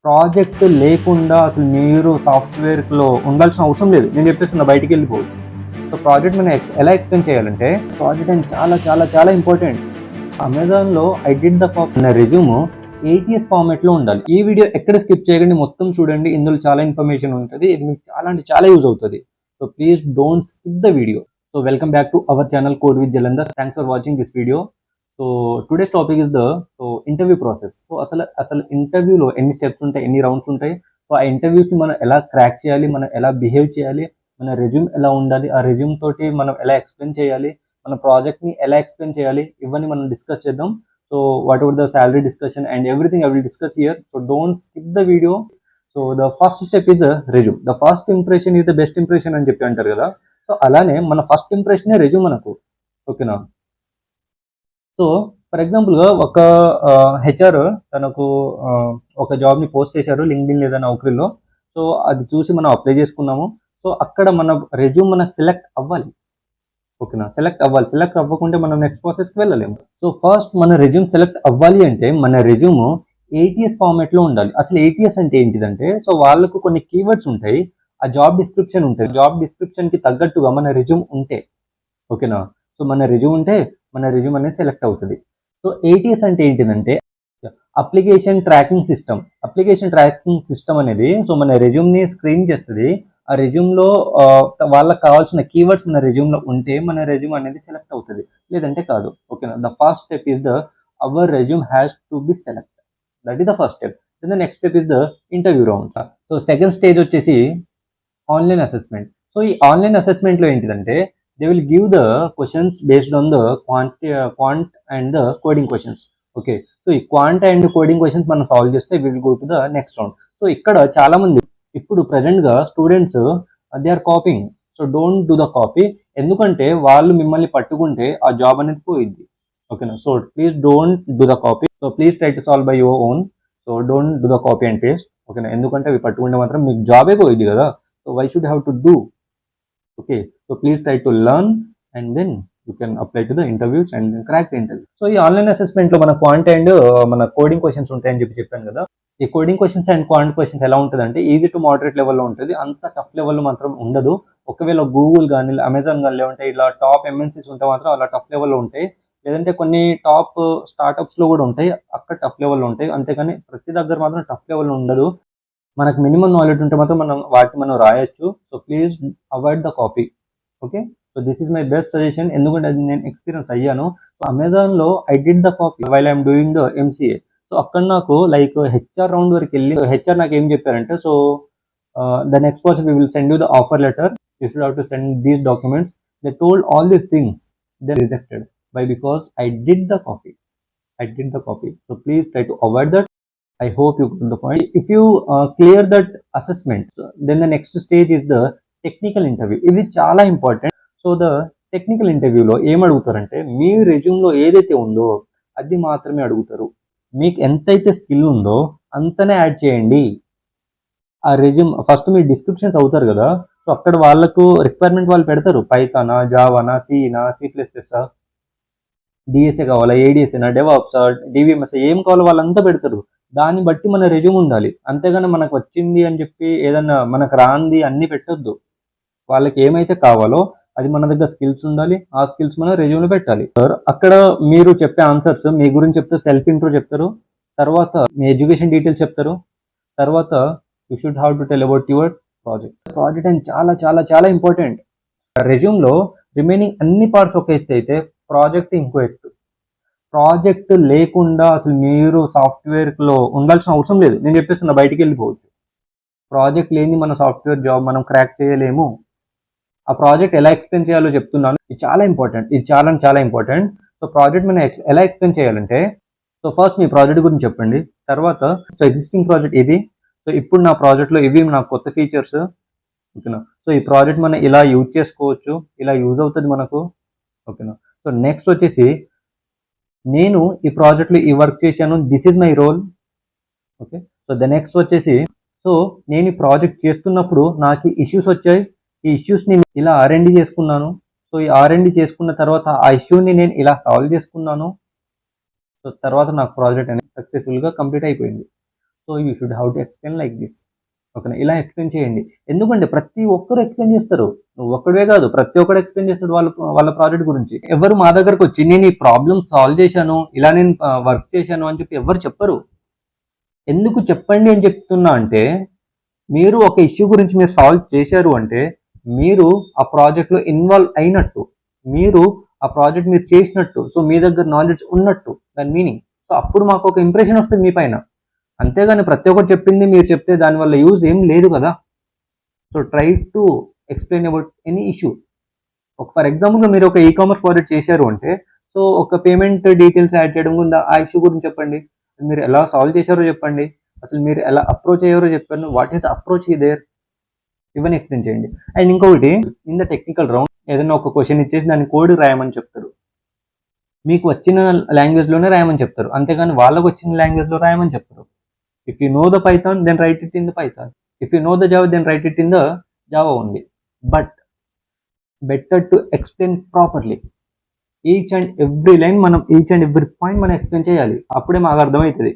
Project లేకుండా అసలు మీరు సాఫ్ట్వేర్లో ఉండాల్సిన అవసరం లేదు. నేను చెప్పేస్తున్నా, బయటికి వెళ్ళిపోవచ్చు. సో ప్రాజెక్ట్ మనం ఎలా ఎక్స్ప్లెయిన్ చేయాలంటే, ప్రాజెక్ట్ అని చాలా చాలా చాలా ఇంపార్టెంట్. అమెజాన్లో ఐ డిడ్ ద కాప్ అనే రెజ్యూమ్ ATS ఫార్మాట్లో ఉండాలి. ఈ వీడియో ఎక్కడ స్కిప్ చేయకండి, మొత్తం చూడండి. ఇందులో చాలా ఇన్ఫర్మేషన్ ఉంటుంది. ఇది మీకు చాలా అంటే చాలా యూజ్ అవుతుంది. So please don't skip the video. So welcome back to our channel code with Jalandhar. Thanks for watching this video. So today's topic is the interview process. So అసలు ఇంటర్వ్యూలో ఎన్ని స్టెప్స్ ఉంటాయి, ఎన్ని రౌండ్స్ ఉంటాయి, సో ఆ ఇంటర్వ్యూస్ని మనం ఎలా క్రాక్ చేయాలి, మనం ఎలా బిహేవ్ చేయాలి, మన రెజ్యూమ్ ఎలా ఉండాలి, ఆ రెజ్యూమ్ తోటి మనం ఎలా ఎక్స్ప్లెయిన్ చేయాలి, మన ప్రాజెక్ట్ని ఎలా ఎక్స్ప్లెయిన్ చేయాలి, ఇవన్నీ మనం డిస్కస్ చేద్దాం. So what ever the salary discussion and everything I will discuss here. So don't skip the video. So the first step is the resume. The first impression is the best impression అని చెప్పి అంటారు కదా. So అలానే మన first ఇంప్రెషనే resume మనకు. ఓకేనా? So for ఎగ్జాంపుల్గా ఒక హెచ్ఆర్ తనకు ఒక జాబ్ని పోస్ట్ చేశారు లింక్డ్ఇన్ లేదా నౌకరీలో. సో అది చూసి మనం అప్లై చేసుకున్నాము. సో అక్కడ మన రెజ్యూమ్ మనకు సెలెక్ట్ అవ్వాలి. ఓకేనా? సెలెక్ట్ అవ్వాలి. సెలెక్ట్ అవ్వకుంటే మనం నెక్స్ట్ ప్రాసెస్కి వెళ్ళలేము. సో ఫస్ట్ మన రెజ్యూమ్ సెలెక్ట్ అవ్వాలి అంటే మన రెజ్యూమ్ ATS ఫార్మాట్లో ఉండాలి. అసలు ATS అంటే ఏంటిదంటే, సో వాళ్ళకు కొన్ని కీవర్డ్స్ ఉంటాయి, ఆ జాబ్ డిస్క్రిప్షన్ ఉంటుంది. జాబ్ డిస్క్రిప్షన్కి తగ్గట్టుగా మన రెజ్యూమ్ ఉంటే, ఓకేనా, సో మన రెజ్యూమ్ ఉంటే మన రెజ్యూమ్ అనేది సెలెక్ట్ అవుతుంది. సో ATS అంటే ఏంటిదంటే application tracking system. Application tracking system అనేది సో మన రెజ్యూమ్ని స్క్రీన్ చేస్తుంది. ఆ రెజ్యూమ్లో వాళ్ళకి కావాల్సిన కీవర్డ్స్ మన రెజ్యూమ్లో ఉంటే మన రెజ్యూమ్ అనేది సెలెక్ట్ అవుతుంది, లేదంటే కాదు. ఓకేనా? The first step is the our resume has to be select. That is the first step. Then the next step is the interview rounds. So second stage వచ్చేసి ఆన్లైన్ అసెస్మెంట్. సో ఈ online అసెస్మెంట్లో ఏంటిదంటే they will give the questions based on the quant and the coding questions. Okay, so ఈ quant and coding questions మనం solve చేస్తే will go to the next round. So ఇక్కడ చాలా మంది ఇప్పుడు ప్రజెంట్గా students they are copying. So don't do the copy, ఎందుకంటే వాళ్ళు మిమ్మల్ని పట్టుకుంటే ఆ జాబ్ అనేది పోయింది. ఓకేనా? So please don't do the copy. So please try to solve by your own. So don't do the copy and paste. ఓకేనా? ఎందుకంటే అవి పట్టుకుంటే మాత్రం మీకు జాబే పోయింది కదా. So why should have to do? Okay, so please try to learn and then you can apply to the interviews and then crack the interview. So ఈ ఆన్లైన్ అసెస్మెంట్లో మన క్వాంట్ అండ్ మన కోడింగ్ క్వశ్చన్స్ ఉంటాయని చెప్పాను కదా. ఈ coding questions and quant questions ఎలా ఉంటుందంటే easy to moderate లెవెల్లో ఉంటుంది, అంత టఫ్ లెవెల్లో మాత్రం ఉండదు. ఒకవేళ గూగుల్ కానీ అమెజాన్ కానీ లేవంటే ఇలా టాప్ MNCs ఉంటే మాత్రం అలా టఫ్ లెవెల్లో ఉంటాయి, లేదంటే కొన్ని టాప్ స్టార్టప్స్లో కూడా ఉంటాయి, అక్కడ టఫ్ లెవెల్లో ఉంటాయి. అంతేకాని ప్రతి దగ్గర మాత్రం టఫ్ లెవెల్లో ఉండదు. మనకు మినిమం నాలెడ్జ్ ఉంటే మాత్రం మనం రాయొచ్చు. So please avoid the copy. Okay, so this is my best suggestion, ఎందుకంటే అది నేను ఎక్స్పీరియన్స్ అయ్యాను. సో అమెజాన్లో I did the copy while I'm doing the MCA. So అక్కడ నాకు లైక్ HR రౌండ్ వరకు వెళ్ళి HR నాకు ఏం చెప్పారంటే, so the next process we will send you the offer letter, you should have to send these documents. They told all these things, they rejected. Why? Because I did the copy. So please try to avoid that. I hope you got the point. If you clear that assessment, then the next stage is the technical interview. ఇది చాలా important. So the technical ఇంటర్వ్యూలో ఏం అడుగుతారంటే, మీ రెజ్యూమ్లో ఏదైతే ఉందో అది మాత్రమే అడుగుతారు. మీకు ఎంతైతే స్కిల్ ఉందో అంతనే యాడ్ చేయండి. ఆ రెజ్యూమ్ ఫస్ట్ మీరు డిస్క్రిప్షన్స్ అవుతారు కదా, సో అక్కడ వాళ్ళకు రిక్వైర్మెంట్ వాళ్ళు పెడతారు, పైథానా, జావానా, సినా, C++, DSA కావాలా, ADSA, డెవాప్స్, DVMS, ఏం కావాలో వాళ్ళంతా పెడతారు. దాన్ని బట్టి మన రెజ్యూమ్ ఉండాలి. అంతేగాని మనకు వచ్చింది అని చెప్పి ఏదన్నా మనకు రాంది అన్ని పెట్టొద్దు. వాళ్ళకి ఏమైతే కావాలో అది మన దగ్గర స్కిల్స్ ఉండాలి, ఆ స్కిల్స్ మన రెజ్యూమ్లో పెట్టాలి. అక్కడ మీరు చెప్పే ఆన్సర్స్ మీ గురించి చెప్తారు, సెల్ఫ్ ఇంట్రో చెప్తారు, తర్వాత మీ ఎడ్యుకేషన్ డీటెయిల్స్ చెప్తారు, తర్వాత you should have to tell about your project and చాలా చాలా చాలా ఇంపార్టెంట్. రెజ్యూమ్లో రిమైనింగ్ అన్ని పార్ట్స్ ఒక ఎత్తు అయితే ప్రాజెక్ట్ ఇంకో ఎత్తు. ప్రాజెక్ట్ లేకుండా అసలు మీరు సాఫ్ట్వేర్లో ఉండాల్సిన అవసరం లేదు. నేను చెప్పేస్తున్నా, బయటికి వెళ్ళిపోవచ్చు. ప్రాజెక్ట్ లేని మన సాఫ్ట్వేర్ జాబ్ మనం క్రాక్ చేయలేము. ఆ ప్రాజెక్ట్ ఎలా ఎక్స్ప్లెయిన్ చేయాలో చెప్తున్నాను. ఇది చాలా ఇంపార్టెంట్, ఇది చాలా చాలా ఇంపార్టెంట్. సో ప్రాజెక్ట్ మనం ఎలా ఎక్స్ప్లెయిన్ చేయాలంటే, సో ఫస్ట్ మీ ప్రాజెక్ట్ గురించి చెప్పండి, తర్వాత సో ఎగ్జిస్టింగ్ ప్రాజెక్ట్ ఇది, సో ఇప్పుడు నా ప్రాజెక్ట్లో ఇవి నా కొత్త ఫీచర్స్. ఓకేనా? సో ఈ ప్రాజెక్ట్ మనం ఇలా యూజ్ చేసుకోవచ్చు, ఇలా యూజ్ అవుతుంది మనకు. ఓకేనా? సో నెక్స్ట్ వచ్చేసి నేను ఈ ప్రాజెక్ట్లో ఈ వర్క్ చేశాను, this is my role. Okay, so the next వచ్చేసి, సో నేను ఈ ప్రాజెక్ట్ చేస్తున్నప్పుడు నాకు ఇష్యూస్ వచ్చాయి, ఈ ఇష్యూస్ని ఇలా R&D చేసుకున్నాను. సో ఈ R&D చేసుకున్న తర్వాత ఆ ఇష్యూని నేను ఇలా సాల్వ్ చేసుకున్నాను. సో తర్వాత నాకు ప్రాజెక్ట్ అనేది సక్సెస్ఫుల్గా కంప్లీట్ అయిపోయింది. So you should how to explain like this. ఓకేనా, ఇలా ఎక్స్ప్లెయిన్ చేయండి. ఎందుకంటే ప్రతి ఒక్కరు ఎక్స్ప్లెయిన్ చేస్తారు, నువ్వు ఒక్కడే కాదు, ప్రతి ఒక్కరు ఎక్స్ప్లెయిన్ చేస్తాడు వాళ్ళ వాళ్ళ ప్రాజెక్ట్ గురించి. ఎవరు మా దగ్గరకు వచ్చి నేను ఈ ప్రాబ్లమ్ సాల్వ్ చేశాను, ఇలా నేను వర్క్ చేశాను అని చెప్పి ఎవరు చెప్పరు. ఎందుకు చెప్పండి అని చెప్తున్నా అంటే, మీరు ఒక ఇష్యూ గురించి మీరు సాల్వ్ చేశారు అంటే మీరు ఆ ప్రాజెక్ట్లో ఇన్వాల్వ్ అయినట్టు, మీరు ఆ ప్రాజెక్ట్ మీరు చేసినట్టు, సో మీ దగ్గర నాలెడ్జ్ ఉన్నట్టు దాని మీనింగ్. సో అప్పుడు మాకు ఒక ఇంప్రెషన్ వస్తుంది మీ పైన. అంతేగాని ప్రతి ఒక్కరు చెప్పింది మీరు చెప్తే దానివల్ల యూజ్ ఏం లేదు కదా. So try to explain about any issue. For example మీరు ఒక ఈ-కామర్స్ ప్రాజెక్ట్ చేశారు అంటే, సో ఒక పేమెంట్ డీటెయిల్స్ యాడ్ చేయడం గురించి ఆ ఇష్యూ గురించి చెప్పండి, మీరు ఎలా సాల్వ్ చేశారో చెప్పండి, అసలు మీరు ఎలా అప్రోచ్ అయ్యారో చెప్పండి, what is the approach there, ఇవన్నీ ఎక్స్ప్లెయిన్ చేయండి. అండ్ ఇంకొకటి, ఇన్ ద టెక్నికల్ రౌండ్ ఏదైనా ఒక క్వశ్చన్ ఇచ్చేసి దాన్ని కోడ్ రాయమని చెప్తారు. మీకు వచ్చిన లాంగ్వేజ్లోనే రాయమని చెప్తారు, అంతేగాని వాళ్ళకు వచ్చిన లాంగ్వేజ్లో రాయమని చెప్తారు. If you know the Python, then write it in the Python. If you know the Java, then write it in the Java only. But better to explain properly. Each and every line మనం, each and every point మనం explain చేయాలి. అప్పుడే మాకు అర్థమవుతుంది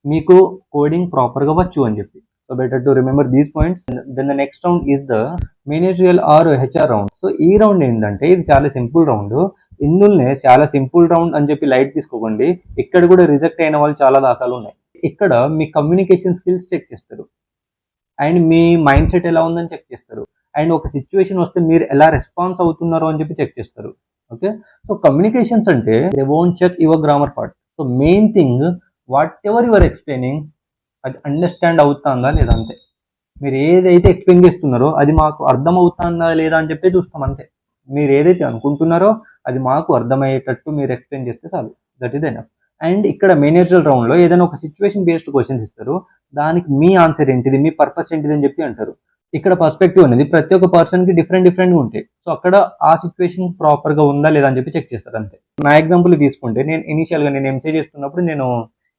మీకు coding ప్రాపర్గా వచ్చు అని చెప్పి. So better to remember these points. Then the next round is the managerial or HR round. So ఈ రౌండ్ ఏంటంటే ఇది చాలా సింపుల్ రౌండ్. ఇందులోనే చాలా సింపుల్ రౌండ్ అని చెప్పి లైట్ తీసుకోకండి, ఇక్కడ కూడా రిజెక్ట్ అయిన వాళ్ళు చాలా దాఖలు ఉన్నాయి. ఇక్కడ మీ కమ్యూనికేషన్ స్కిల్స్ చెక్ చేస్తారు, అండ్ మీ మైండ్ సెట్ ఎలా ఉందని చెక్ చేస్తారు, అండ్ ఒక సిచ్యువేషన్ వస్తే మీరు ఎలా రెస్పాన్స్ అవుతున్నారో అని చెప్పి చెక్ చేస్తారు. ఓకే, సో కమ్యూనికేషన్స్ అంటే they won't check your grammar part. So main thing, whatever your explaining అది అండర్స్టాండ్ అవుతుందా లేదా అంతే. మీరు ఏదైతే ఎక్స్ప్లెయిన్ చేస్తున్నారో అది మాకు అర్థం అవుతుందా లేదా అని చెప్పి చూస్తాం అంతే. మీరు ఏదైతే అనుకుంటున్నారో అది మాకు అర్థమయ్యేటట్టు మీరు ఎక్స్ప్లెయిన్ చేస్తే చాలు, దట్ ఈస్ ఎనఫ్. అండ్ ఇక్కడ మేనేజర్ రౌండ్లో ఏదైనా ఒక సిచ్యువేషన్ బేస్డ్ క్వశ్చన్స్ ఇస్తారు, దానికి మీ ఆన్సర్ ఏంటిది, మీ పర్పస్ ఏంటిది అని చెప్పి అంటారు. ఇక్కడ పర్స్పెక్టివ్ అనేది ప్రతి ఒక్క పర్సన్కి డిఫరెంట్గా ఉంటాయి. సో అక్కడ ఆ సిచ్యువేషన్ ప్రాపర్గా ఉందా లేదా అని చెప్పి చెక్ చేస్తారు అంతే. నా ఎగ్జాంపుల్ తీసుకుంటే, నేను ఇనీషియల్గా నేను ఎంసీ చేస్తున్నప్పుడు నేను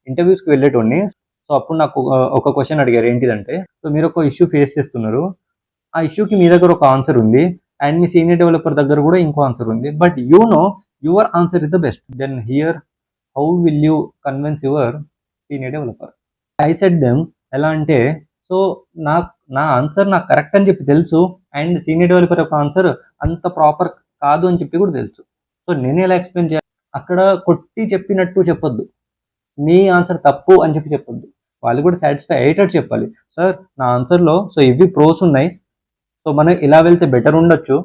ఇంటర్వ్యూస్కి వెళ్ళేటోడిని. సో అప్పుడు నాకు ఒక క్వశ్చన్ అడిగారు, ఏంటిదంటే, సో మీరు ఒక ఇష్యూ ఫేస్ చేస్తున్నారు, ఆ ఇష్యూకి మీ దగ్గర ఒక ఆన్సర్ ఉంది అండ్ మీ సీనియర్ డెవలపర్ దగ్గర కూడా ఇంకో ఆన్సర్ ఉంది, but you know your answer is the best. Then here how will you convince your senior developer? I said them, ఎలా అంటే, సో నా ఆన్సర్ నాకు కరెక్ట్ అని చెప్పి తెలుసు, అండ్ సీనియర్ డెవలపర్ యొక్క ఆన్సర్ అంత ప్రాపర్ కాదు అని చెప్పి కూడా తెలుసు. సో నేను ఎలా ఎక్స్ప్లెయిన్ చేయాలి? అక్కడ కొట్టి చెప్పినట్టు చెప్పొద్దు, నీ ఆన్సర్ తప్పు అని చెప్పి చెప్పొద్దు, వాళ్ళు కూడా సాటిస్ఫై అయ్యేటట్టు చెప్పాలి. సార్ నా ఆన్సర్లో సో ఇవి ప్రోస్ ఉన్నాయి, సో మనం ఇలా వెళ్తే బెటర్ ఉండొచ్చు,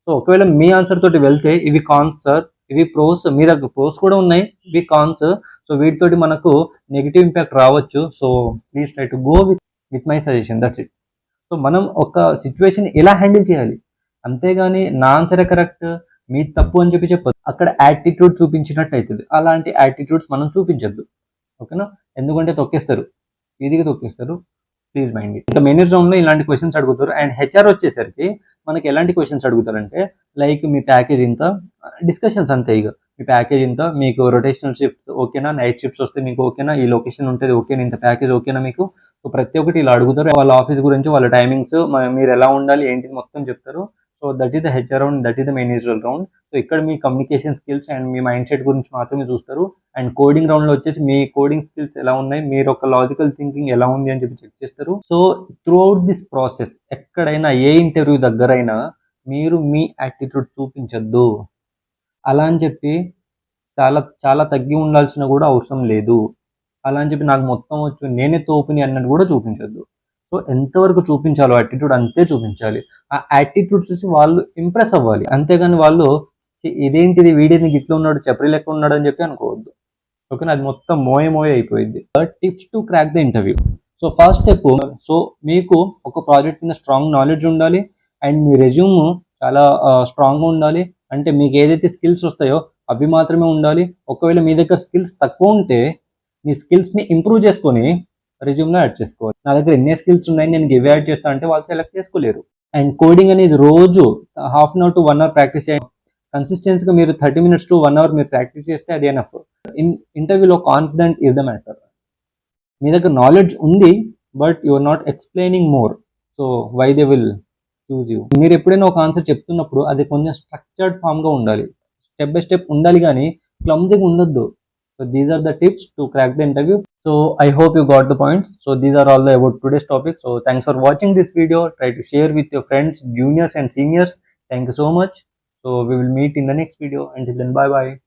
సో ఒకవేళ మీ ఆన్సర్ తోటి వెళ్తే ఇవి కాన్స్ సార్, ఇవి ప్రోస్, మీ దగ్గర ప్రోస్ కూడా ఉన్నాయి, ఇవి కాన్స్, సో వీటితోటి మనకు నెగిటివ్ ఇంపాక్ట్ రావచ్చు, so please try to go with my suggestion, that's it. So మనం ఒక సిచ్యువేషన్ ఎలా హ్యాండిల్ చేయాలి, అంతేగాని నా ఆన్సరే కరెక్ట్ మీ తప్పు అని చెప్పి చెప్పొద్దు. అక్కడ యాటిట్యూడ్ చూపించినట్టు అవుతుంది, అలాంటి యాటిట్యూడ్స్ మనం చూపించద్దు. ఓకేనా, ఎందుకంటే తొక్కేస్తారు, ఈజీగా తొక్కేస్తారు, ప్లీజ్ మైండ్. ఇంకా మేనేజర్ రౌండ్లో ఇలాంటి క్వశ్చన్స్ అడుగుతారు. అండ్ హెచ్ఆర్ వచ్చేసరికి మనకి ఎలాంటి క్వశ్చన్స్ అడుగుతారంటే, లైక్ మీ ప్యాకేజ్ ఇంత, డిస్కషన్స్ అంతే. ఇక మీ ప్యాకేజ్ ఇంత, మీకు రొటేషనల్ షిఫ్ట్ ఓకేనా, నైట్ షిఫ్ట్స్ వస్తే మీకు ఓకేనా, ఈ లొకేషన్ ఉంటుంది ఓకేనా, ఇంత ప్యాకేజ్ ఓకేనా మీకు. సో ప్రతి ఒక్కటి ఇలా అడుగుతారు, వాళ్ళ ఆఫీస్ గురించి, వాళ్ళ టైమింగ్స్, మీరు ఎలా ఉండాలి ఏంటి మొత్తం చెప్తారు. So that is the HR round, that is the managerial round. So ఇక్కడ మీ కమ్యూనికేషన్ స్కిల్స్ అండ్ మీ మైండ్ సెట్ గురించి మాత్రమే చూస్తారు. అండ్ కోడింగ్ రౌండ్లో వచ్చేసి మీ కోడింగ్ స్కిల్స్ ఎలా ఉన్నాయి, మీరు ఒక లాజికల్ థింకింగ్ ఎలా ఉంది అని చెప్పి చెక్ చేస్తారు. So through out this process ఎక్కడైనా ఏ ఇంటర్వ్యూ దగ్గరైనా మీరు మీ యాటిట్యూడ్ చూపించద్దు. అలా అని చెప్పి చాలా చాలా తగ్గి ఉండాల్సిన కూడా అవసరం లేదు. అలా అని చెప్పి నాకు మొత్తం వచ్చు నేనే తోపుని అన్నట్టు కూడా చూపించద్దు. సో ఎంతవరకు చూపించాలో యాటిట్యూడ్ అంతే చూపించాలి. ఆ యాటిట్యూడ్ చూసి వాళ్ళు ఇంప్రెస్ అవ్వాలి, అంతేగాని వాళ్ళు ఇదేంటిది వీడిని గిట్ల ఉన్నాడు చెప్పరి లెక్క ఉన్నాడు అని చెప్పి అనుకోవద్దు. ఓకేనా, అది మొత్తం మోయ అయిపోయింది. Tips to crack the interview. So first step, so మీకు ఒక ప్రాజెక్ట్ మీద స్ట్రాంగ్ నాలెడ్జ్ ఉండాలి అండ్ మీ రెజ్యూమ్ చాలా స్ట్రాంగ్గా ఉండాలి. అంటే మీకు ఏదైతే స్కిల్స్ వస్తాయో అవి మాత్రమే ఉండాలి. ఒకవేళ మీ దగ్గర స్కిల్స్ తక్కువ ఉంటే మీ స్కిల్స్ని ఇంప్రూవ్ చేసుకొని రెజ్యూమ్లో యాడ్ చేసుకోవాలి. నా దగ్గర ఎన్ని స్కిల్స్ ఉన్నాయి నేను గివ్ యాడ్ చేస్తా అంటే వాళ్ళు సెలెక్ట్ చేసుకోలేరు. అండ్ కోడింగ్ అనేది రోజు half an hour to 1 hour practice చేయండి. కన్సిస్టెన్సీగా మీరు 30 minutes to 1 hour మీరు ప్రాక్టీస్ చేస్తే అది ఎనఫ్. ఇంటర్వ్యూలో కాన్ఫిడెంట్ ఈజ్ ద మ్యాటర్. మీ దగ్గర నాలెడ్జ్ ఉంది but you are not explaining more, so why they will choose you. మీరు ఎప్పుడైనా ఒక ఆన్సర్ చెప్తున్నప్పుడు అది కొంచెం స్ట్రక్చర్డ్ ఫామ్గా ఉండాలి, స్టెప్ బై స్టెప్ ఉండాలి, కానీ క్లమ్జీగా ఉండొద్దు. So these are the tips to crack the interview. So I hope you got the points. So these are all about today's topic. So thanks for watching this video. Try to share with your friends, juniors and seniors. Thank you so much. So we will meet in the next video. Until then, bye bye.